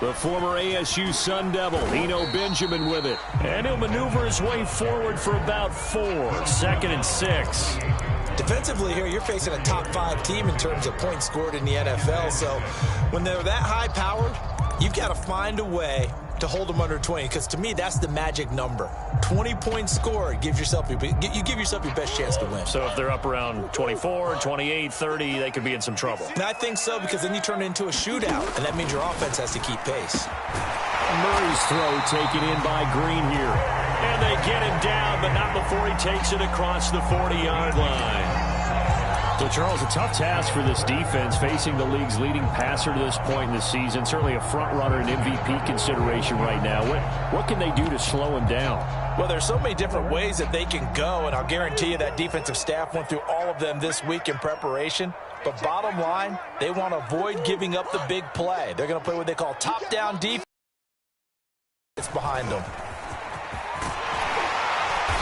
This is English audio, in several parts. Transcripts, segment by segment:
The former ASU Sun Devil, Eno Benjamin with it. And he'll maneuver his way forward for about 4. 2nd and 6. Defensively here, you're facing a top 5 team in terms of points scored in the NFL. So when they're that high-powered, you've got to find a way to hold them under 20, because to me, that's the magic number. 20 points scored, you give yourself your best chance to win. So if they're up around 24, 28, 30, they could be in some trouble. And I think so, because then you turn it into a shootout, and that means your offense has to keep pace. Murray's throw taken in by Green here. And they get him down, but not before he takes it across the 40-yard line. So, Charles, a tough task for this defense, facing the league's leading passer to this point in the season. Certainly a front-runner and MVP consideration right now. What can they do to slow him down? Well, there's so many different ways that they can go, and I'll guarantee you that defensive staff went through all of them this week in preparation. But bottom line, they want to avoid giving up the big play. They're going to play what they call top-down defense. It's behind them.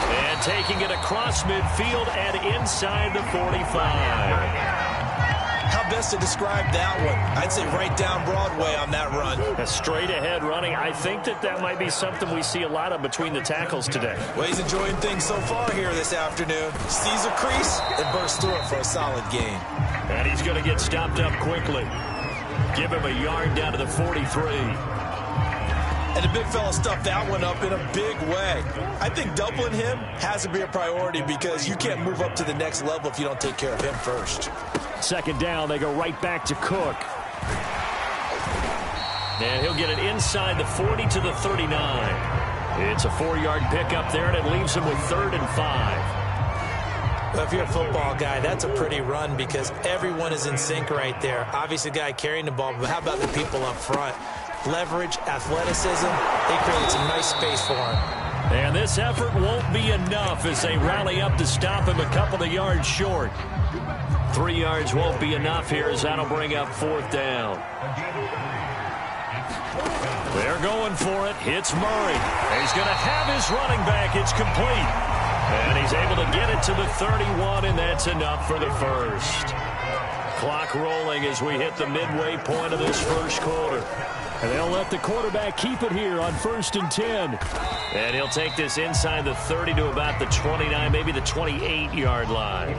And taking it across midfield and inside the 45. How best to describe that one? I'd say right down Broadway on that run. A straight-ahead running. I think that might be something we see a lot of between the tackles today. Well, he's enjoying things so far here this afternoon. Sees a crease and bursts through it for a solid gain. And he's going to get stopped up quickly. Give him a yard down to the 43. And the big fella stuffed that one up in a big way. I think doubling him has to be a priority, because you can't move up to the next level if you don't take care of him first. 2nd down, they go right back to Cook. And he'll get it inside the 40 to the 39. It's a 4-yard pickup there, and it leaves him with 3rd and 5. Well, if you're a football guy, that's a pretty run, because everyone is in sync right there. Obviously, the guy carrying the ball, but how about the people up front? Leverage, athleticism, they created some nice space for him. And this effort won't be enough as they rally up to stop him a couple of yards short. 3 yards won't be enough here, as that'll bring up 4th down. They're going for it. Hits Murray. He's going to have his running back. It's complete. And he's able to get it to the 31, and that's enough for the first. Clock rolling as we hit the midway point of this first quarter. And they'll let the quarterback keep it here on 1st and 10. And he'll take this inside the 30 to about the 29, maybe the 28-yard line.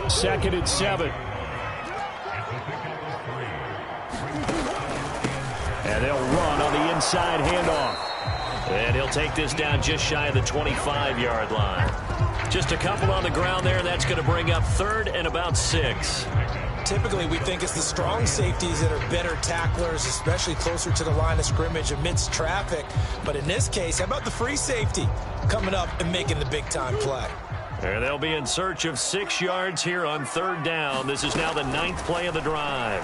2nd and 7. And they'll run on the inside handoff. And he'll take this down just shy of the 25-yard line. Just a couple on the ground there, and that's going to bring up 3rd and about 6. Typically, we think it's the strong safeties that are better tacklers, especially closer to the line of scrimmage amidst traffic. But in this case, how about the free safety coming up and making the big-time play? And they'll be in search of 6 yards here on 3rd down. This is now the 9th play of the drive.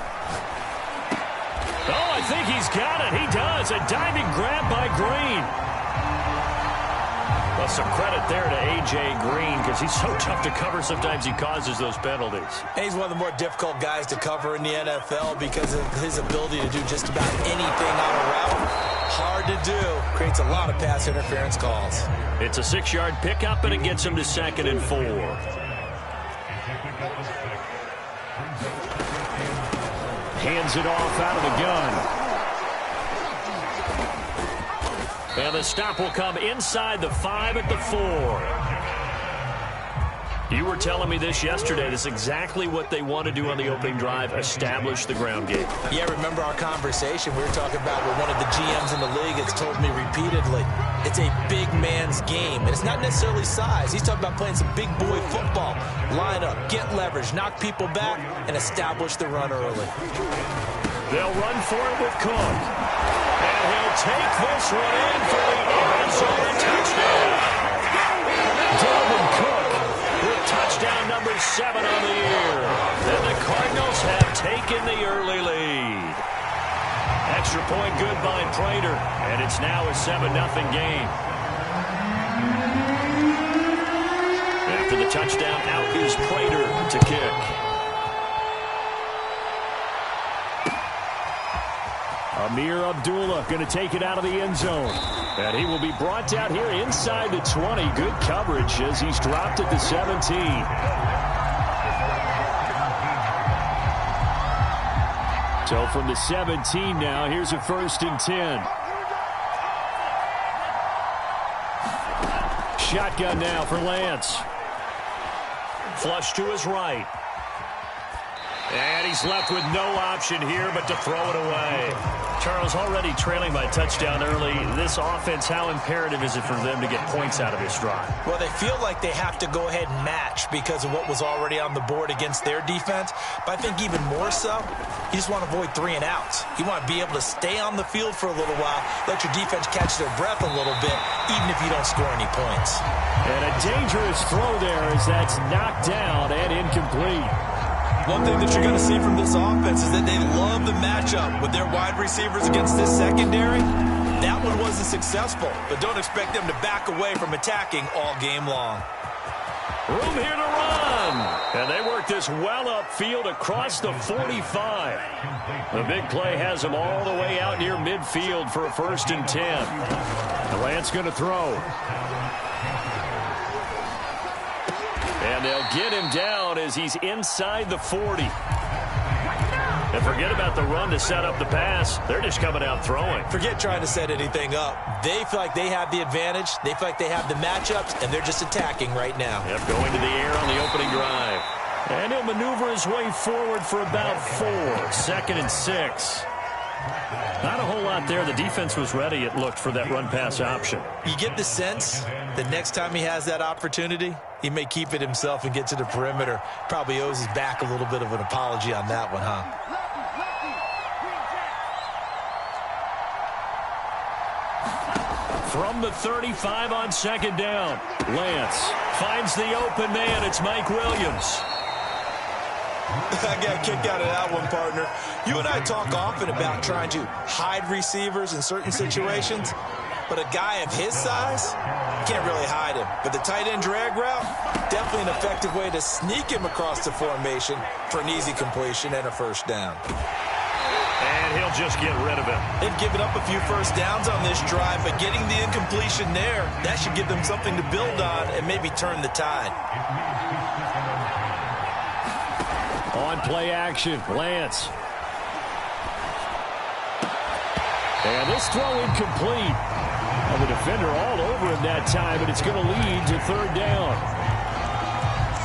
Oh, I think he's got it. He does. A diving grab by Green. Well, some credit there to A.J. Green, because he's so tough to cover. Sometimes he causes those penalties. And he's one of the more difficult guys to cover in the NFL because of his ability to do just about anything on a route. Hard to do. Creates a lot of pass interference calls. It's a 6-yard pickup, and it gets him to 2nd and 4. Hands it off out of the gun. And the stop will come inside the 5 at the 4. You were telling me this yesterday. This is exactly what they want to do on the opening drive, establish the ground game. Yeah, remember our conversation we were talking about with one of the GMs in the league that's told me repeatedly, it's a big man's game. And it's not necessarily size. He's talking about playing some big boy football. Line up, get leverage, knock people back, and establish the run early. They'll run for it with Cook. And he'll take this one in for the end zone touchdown. Dalvin Cook with touchdown number 7 on the year. And the Cardinals have taken the early lead. Extra point good by Prater. And it's now a 7-0 game. After the touchdown, out is Prater to kick. Amir Abdullah going to take it out of the end zone. And he will be brought down here inside the 20. Good coverage as he's dropped at the 17. So from the 17 now, here's a 1st and 10. Shotgun now for Lance. Flush to his right. And he's left with no option here but to throw it away. Charles, already trailing by touchdown early. This offense, how imperative is it for them to get points out of this drive? Well, they feel like they have to go ahead and match because of what was already on the board against their defense. But I think even more so, you just want to avoid 3 and outs. You want to be able to stay on the field for a little while, let your defense catch their breath a little bit, even if you don't score any points. And a dangerous throw there as that's knocked down and incomplete. One thing that you're going to see from this offense is that they love the matchup with their wide receivers against this secondary. That one wasn't successful, but don't expect them to back away from attacking all game long. Room here to run. And they work this well upfield across the 45. The big play has them all the way out near midfield for a 1st and 10. Lance going to throw. And they'll get him down as he's inside the 40. And forget about the run to set up the pass. They're just coming out throwing. Forget trying to set anything up. They feel like they have the advantage. They feel like they have the matchups, and they're just attacking right now. Yep, going to the air on the opening drive. And he'll maneuver his way forward for about 4. 2nd and 6. Not a whole lot there. The defense was ready, it looked, for that run-pass option. You get the sense that next time he has that opportunity, he may keep it himself and get to the perimeter. Probably owes his back a little bit of an apology on that one, huh? From the 35 on 2nd down, Lance finds the open man. It's Mike Williams. I got a kick out of that one, partner. You and I talk often about trying to hide receivers in certain situations, but a guy of his size, you can't really hide him. But the tight end drag route, definitely an effective way to sneak him across the formation for an easy completion and a 1st down. And he'll just get rid of it. They've given up a few 1st downs on this drive, but getting the incompletion there, that should give them something to build on and maybe turn the tide. On play action, Lance. And this throw incomplete. And the defender all over him that time, but it's going to lead to 3rd down.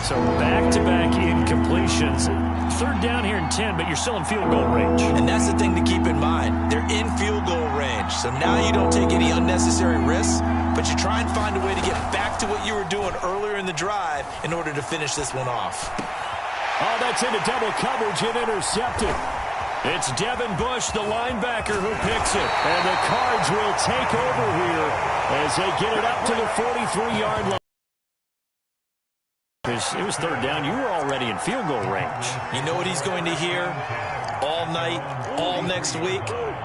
So back-to-back incompletions. 3rd down here and 10, but you're still in field goal range. And that's the thing to keep in mind. They're in field goal range. So now you don't take any unnecessary risks, but you try and find a way to get back to what you were doing earlier in the drive in order to finish this one off. Oh, that's into double coverage and intercepted. It's Devin Bush, the linebacker, who picks it. And the Cards will take over here as they get it up to the 43-yard line. It was 3rd down. You were already in field goal range. You know what he's going to hear all night, all next week?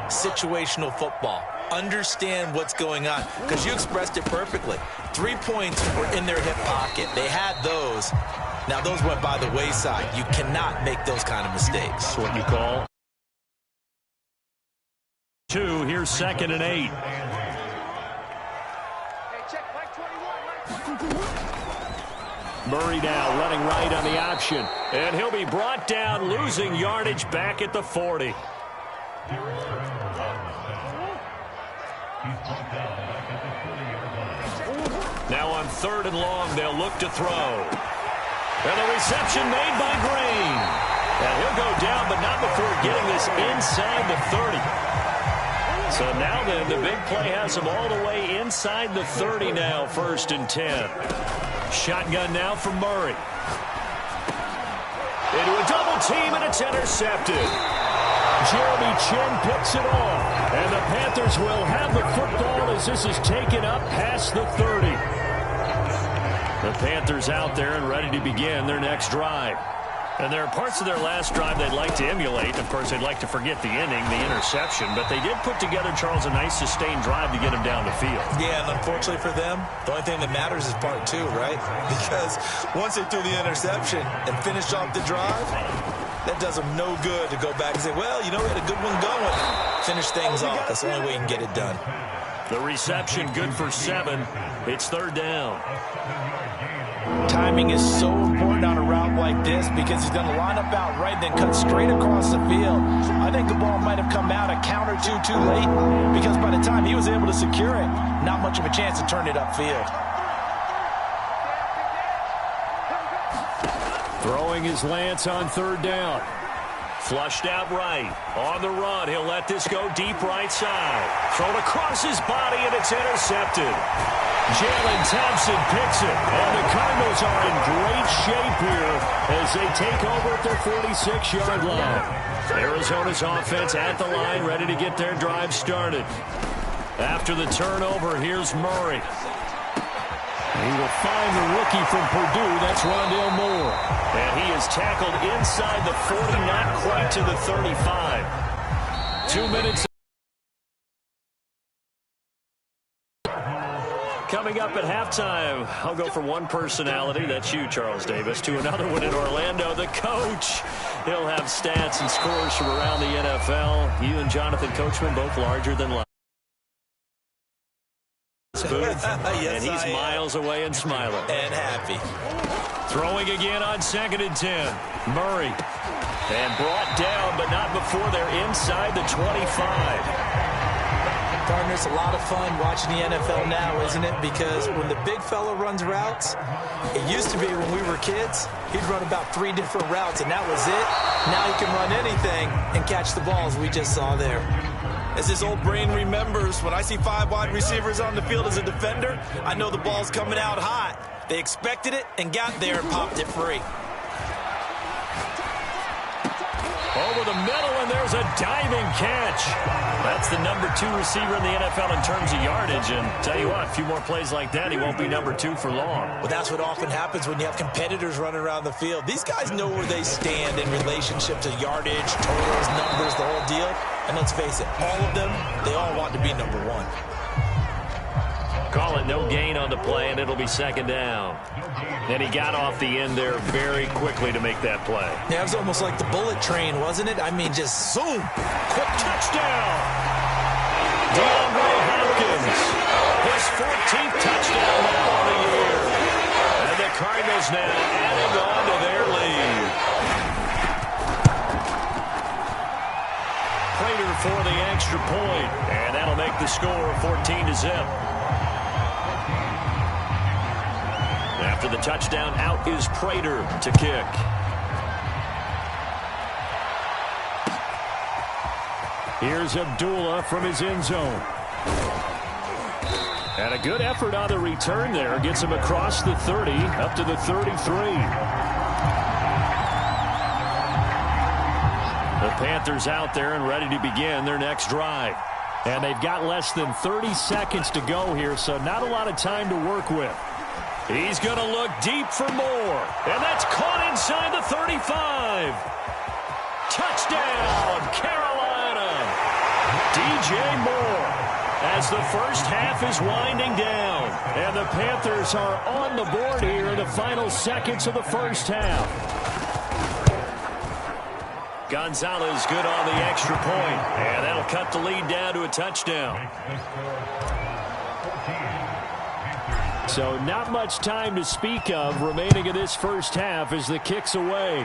Situational football. Understand what's going on, because you expressed it perfectly. 3 points were in their hip pocket. They had those. Now, those went by the wayside. You cannot make those kind of mistakes. That's what you call 2. Here's 2nd and 8. Murray now running right on the option. And he'll be brought down, losing yardage back at the 40. Now on 3rd and long, they'll look to throw. And the reception made by Green. And he'll go down, but not before getting this inside the 30. So now then, the big play has them all the way inside the 30 now, 1st and 10. Shotgun now for Murray. Into a double team, and it's intercepted. Jeremy Chinn picks it off. And the Panthers will have the football as this is taken up past the 30. The Panthers out there and ready to begin their next drive. And there are parts of their last drive they'd like to emulate. Of course, they'd like to forget the inning, the interception. But they did put together, Charles, a nice sustained drive to get them down the field. Yeah, and unfortunately for them, the only thing that matters is part 2, right? Because once they threw the interception and finished off the drive, that does them no good to go back and say, well, you know, we had a good one going. Finish things off. That's the only way you can get it done. The reception good for 7. It's 3rd down. timing is so important on a route like this because he's going to line up out right, then cut straight across the field. I think the ball might have come out a count or two too late because by the time he was able to secure it, not much of a chance to turn it upfield. Throwing his Lance on third down. Flushed out right. On the run, he'll let this go deep right side. Thrown across his body, and it's intercepted. Jalen Thompson picks it, and the Cardinals are in great shape here as they take over at their 46-yard line. Arizona's offense at the line, ready to get their drive started. After the turnover, here's Murray. He will find the rookie from Purdue. That's Rondale Moore. And he is tackled inside the 40, not quite to the 35. 2 minutes. Coming up at halftime, I'll go from one personality, that's you, Charles Davis, to another one in Orlando, the coach. He'll have stats and scores from around the NFL. You and Jonathan Coachman, both larger than life. Yes, and he's miles away and smiling. And happy. Throwing again on 2nd and 10. Murray. And brought down, but not before they're inside the 25. Partners, a lot of fun watching the NFL now, isn't it? Because when the big fella runs routes, it used to be when we were kids, he'd run about 3 different routes, and that was it. Now he can run anything and catch the balls we just saw there. As his old brain remembers, when I see 5 wide receivers on the field as a defender, I know the ball's coming out hot. They expected it and got there and popped it free. Over the middle, and there's a diving catch. That's the number 2 receiver in the NFL in terms of yardage. And tell you what, a few more plays like that, he won't be number 2 for long. Well, that's what often happens when you have competitors running around the field. These guys know where they stand in relationship to yardage, totals, numbers, the whole deal. And let's face it, all of them, they all want to be number 1. Call it no gain on the play, and it'll be 2nd down. And he got off the end there very quickly to make that play. Yeah, it was almost like the bullet train, wasn't it? I mean, just zoom. Quick touchdown. DeAndre Hopkins. His 14th touchdown now on the year. And the Cardinals now adding on to their lead. Prater for the extra point. And that'll make the score 14-0. After the touchdown, out is Prater to kick. Here's Abdullah from his end zone. And a good effort on the return there. Gets him across the 30, up to the 33. The Panthers out there and ready to begin their next drive. And they've got less than 30 seconds to go here, so not a lot of time to work with. He's going to look deep for more. And that's caught inside the 35. Touchdown, Carolina. DJ Moore as the first half is winding down. And the Panthers are on the board here in the final seconds of the first half. Gonzalez good on the extra point. And that'll cut the lead down to a touchdown. So not much time to speak of remaining in this first half as the kick's away.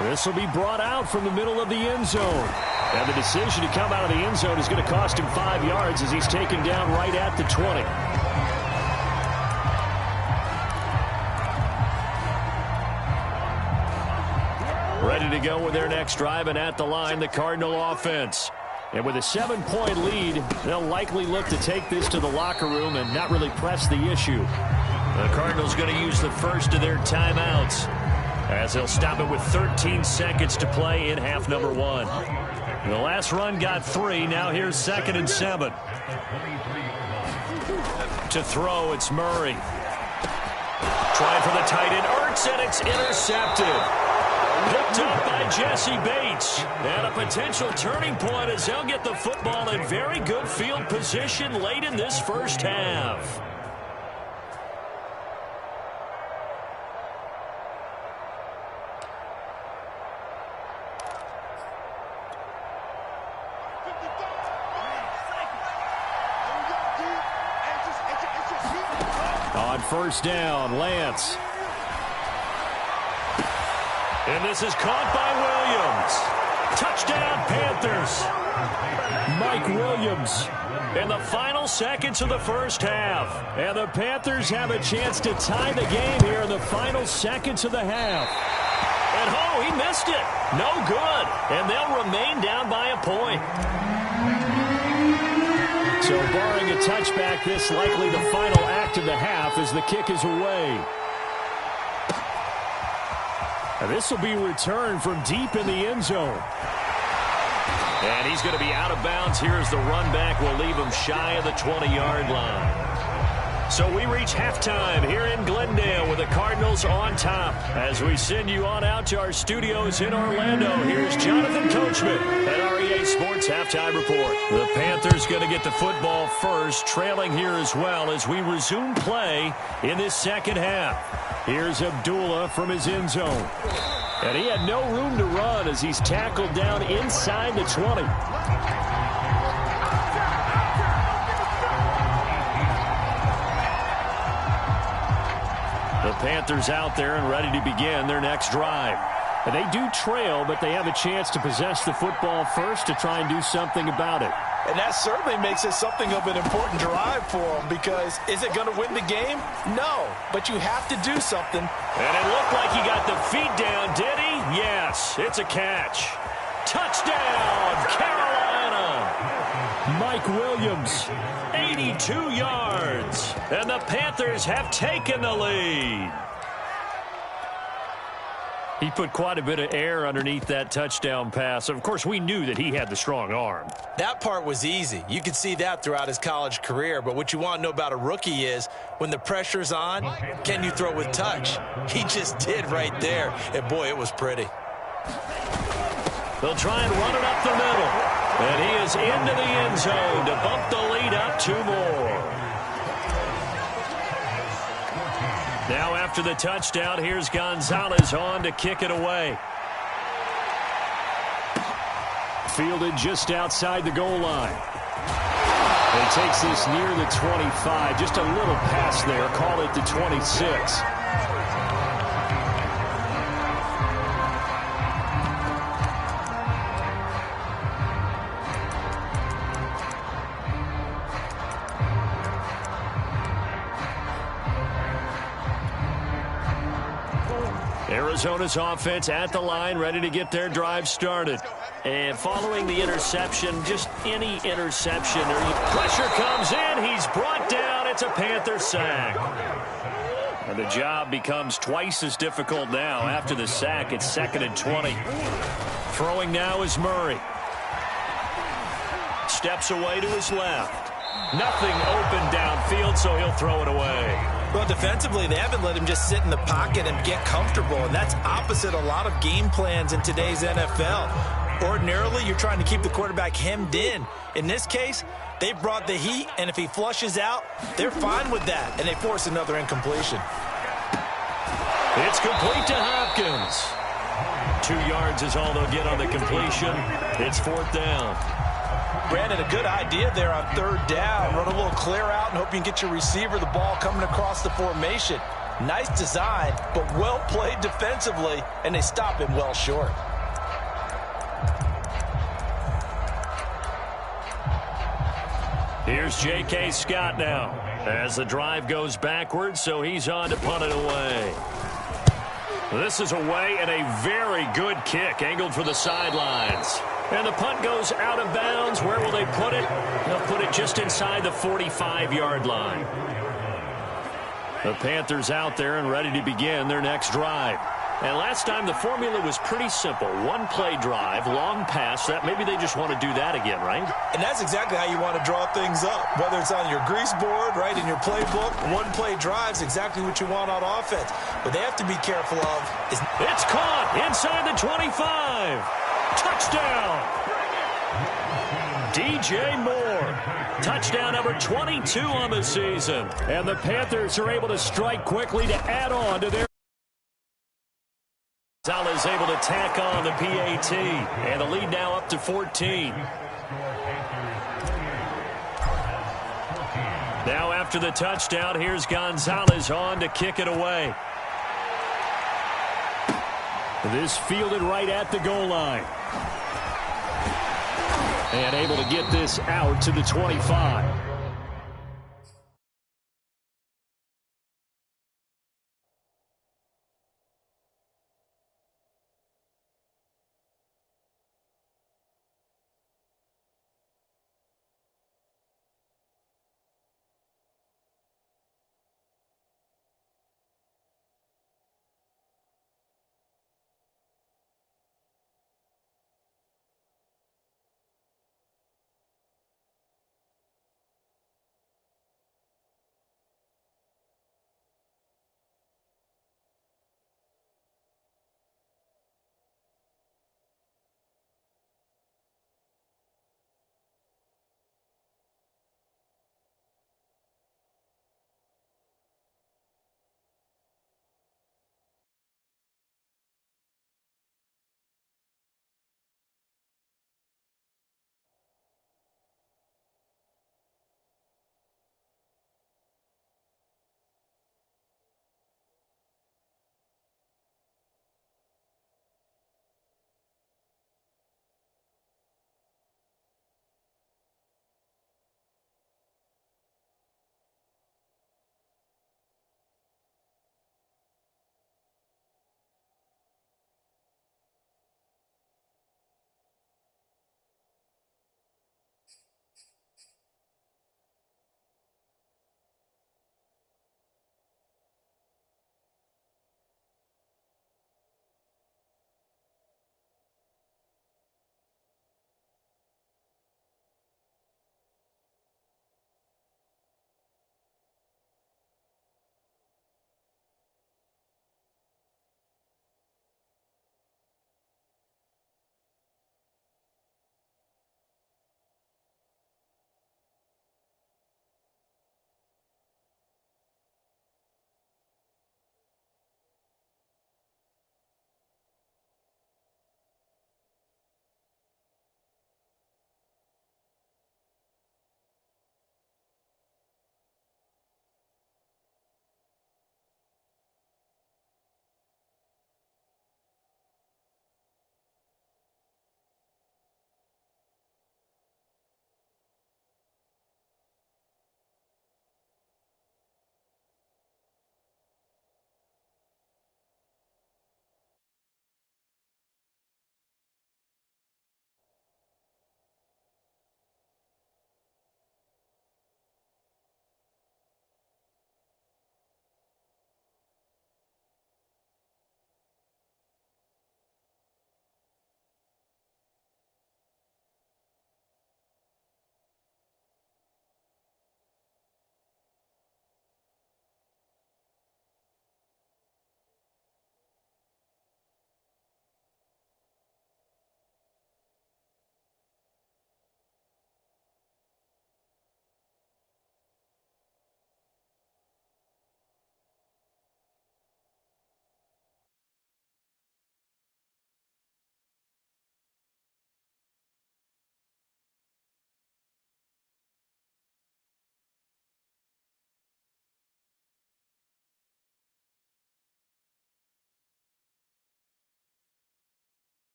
This will be brought out from the middle of the end zone. And the decision to come out of the end zone is going to cost him 5 yards as he's taken down right at the 20. Ready to go with their next drive, and at the line, the Cardinal offense. And with a 7-point lead, they'll likely look to take this to the locker room and not really press the issue. The Cardinals going to use the first of their timeouts as they'll stop it with 13 seconds to play in half number 1. The last run got 3. Now here's 2nd and 7. To throw, it's Murray. Trying for the tight end, Ertz, and it's intercepted. Picked up by Jesse Bates. And a potential turning point as they'll get the football in very good field position late in this first half. On first down. Lance. And this is caught by Williams. Touchdown, Panthers. Mike Williams in the final seconds of the first half. And the Panthers have a chance to tie the game here in the final seconds of the half. And oh, he missed it. No good. And they'll remain down by a point. So barring a touchback, this likely the final act of the half as the kick is away. Now this will be returned from deep in the end zone. And he's going to be out of bounds here as the run back will leave him shy of the 20-yard line. So we reach halftime here in Glendale with the Cardinals on top. As we send you on out to our studios in Orlando, here's Jonathan Coachman at REA Sports Halftime Report. The Panthers going to get the football first, trailing here as well as we resume play in this second half. Here's Abdullah from his end zone. And he had no room to run as he's tackled down inside the 20. The Panthers out there and ready to begin their next drive. And they do trail, but they have a chance to possess the football first to try and do something about it. And that certainly makes it something of an important drive for them because is it going to win the game? No, but you have to do something. And it looked like he got the feet down, did he? Yes, it's a catch. Touchdown, Carolina! Mike Williams, 82 yards. And the Panthers have taken the lead. He put quite a bit of air underneath that touchdown pass. Of course, we knew that he had the strong arm. That part was easy. You could see that throughout his college career. But what you want to know about a rookie is when the pressure's on, can you throw with touch? He just did right there. And, boy, it was pretty. They'll try and run it up the middle. And he is into the end zone to bump the lead up 2 more. Now after the touchdown, here's Gonzalez on to kick it away. Fielded just outside the goal line. He takes this near the 25. Just a little pass there. Call it the 26. Arizona's offense at the line, ready to get their drive started. And following the interception, just any interception, pressure comes in. He's brought down. It's a Panther sack. And the job becomes twice as difficult now. After the sack, it's 2nd and 20. Throwing now is Murray. Steps away to his left. Nothing open downfield, so he'll throw it away. Well, defensively, they haven't let him just sit in the pocket and get comfortable, and that's opposite a lot of game plans in today's NFL. Ordinarily, you're trying to keep the quarterback hemmed in. In this case, they brought the heat, and if he flushes out, they're fine with that, and they force another incompletion. It's complete to Hopkins. 2 yards is all they'll get on the completion. It's 4th down. Brandon, a good idea there on 3rd down. Run a little clear out and hope you can get your receiver the ball coming across the formation. Nice design, but well played defensively, and they stop him well short. Here's J.K. Scott now as the drive goes backwards, so he's on to punt it away. This is away and a very good kick angled for the sidelines. And the punt goes out of bounds. Where will they put it? They'll put it just inside the 45-yard line. The Panthers out there and ready to begin their next drive. And last time the formula was pretty simple. 1-play drive, long pass. That maybe they just want to do that again, right? And that's exactly how you want to draw things up. Whether it's on your grease board, right, in your playbook, 1-play drive is exactly what you want on offense. What they have to be careful of is... It's caught inside the 25. Touchdown! DJ Moore. Touchdown number 22 on the season. And the Panthers are able to strike quickly to add on to their... Gonzalez able to tack on the PAT. And the lead now up to 14. Now after the touchdown, here's Gonzalez on to kick it away. This fielded right at the goal line. And able to get this out to the 25.